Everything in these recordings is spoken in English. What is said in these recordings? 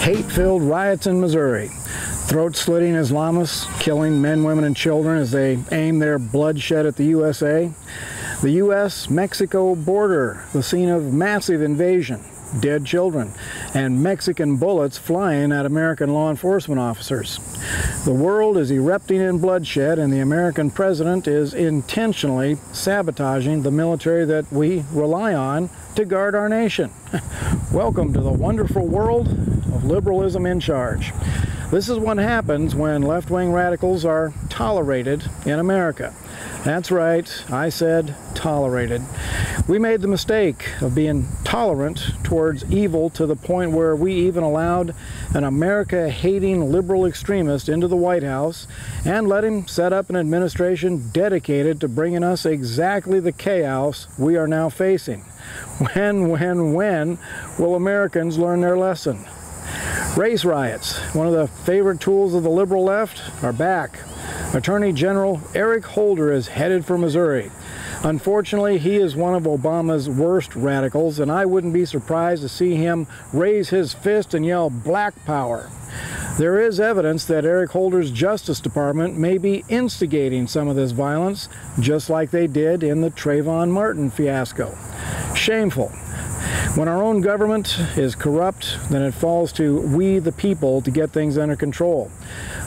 Hate-filled riots in Missouri. Throat-slitting Islamists killing men, women, and children as they aim their bloodshed at the USA. The U.S.-Mexico border, the scene of massive invasion. Dead children, and Mexican bullets flying at American law enforcement officers. The world is erupting in bloodshed, and the American president is intentionally sabotaging the military that we rely on to guard our nation. Welcome to the wonderful world of liberalism in charge. This is what happens when left-wing radicals are tolerated in America. That's right, I said tolerated. We made the mistake of being tolerant towards evil to the point where we even allowed an America-hating liberal extremist into the White House and let him set up an administration dedicated to bringing us exactly the chaos we are now facing. When will Americans learn their lesson? Race riots, one of the favorite tools of the liberal left, are back. Attorney General Eric Holder is headed for Missouri. Unfortunately, he is one of Obama's worst radicals, and I wouldn't be surprised to see him raise his fist and yell "Black Power." There is evidence that Eric Holder's Justice Department may be instigating some of this violence, just like they did in the Trayvon Martin fiasco. Shameful. When our own government is corrupt, then it falls to we the people to get things under control.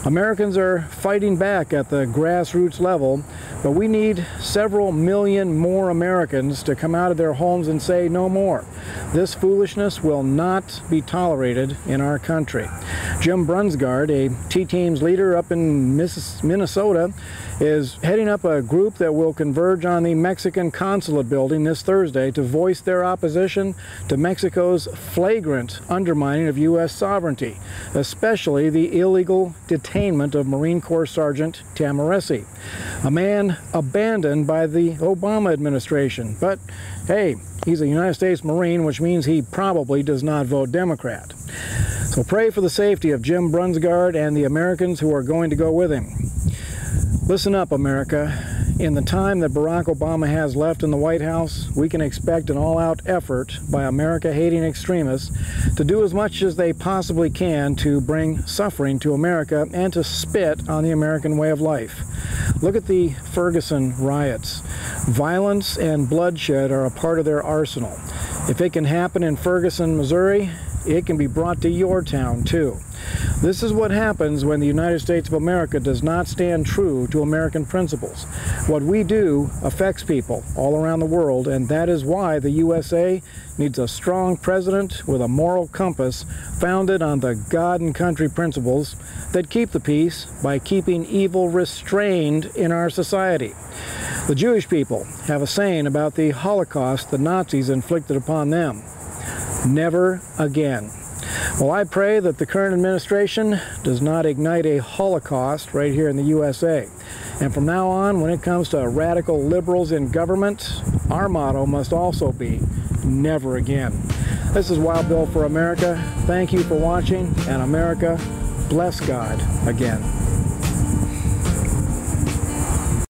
Americans are fighting back at the grassroots level, but we need several million more Americans to come out of their homes and say no more. This foolishness will not be tolerated in our country. Jim Bruns Guard, a T-Teams leader up in Minnesota, is heading up a group that will converge on the Mexican consulate building this Thursday to voice their opposition to Mexico's flagrant undermining of U.S. sovereignty, especially the illegal detainment of Marine Corps Sergeant Tamaresi, a man abandoned by the Obama administration. But hey, he's a United States Marine, which means he probably does not vote Democrat. So pray for the safety of Jim Bruns Guard and the Americans who are going to go with him. Listen up, America. In the time that Barack Obama has left in the White House, we can expect an all-out effort by America-hating extremists to do as much as they possibly can to bring suffering to America and to spit on the American way of life. Look at the Ferguson riots. Violence and bloodshed are a part of their arsenal. If it can happen in Ferguson, Missouri, it can be brought to your town, too. This is what happens when the United States of America does not stand true to American principles. What we do affects people all around the world, and that is why the USA needs a strong president with a moral compass founded on the God and country principles that keep the peace by keeping evil restrained in our society. The Jewish people have a saying about the Holocaust the Nazis inflicted upon them: never again. Well, I pray that the current administration does not ignite a Holocaust right here in the USA. And from now on, when it comes to radical liberals in government, our motto must also be never again. This is Wild Bill for America. Thank you for watching, and America, bless God again.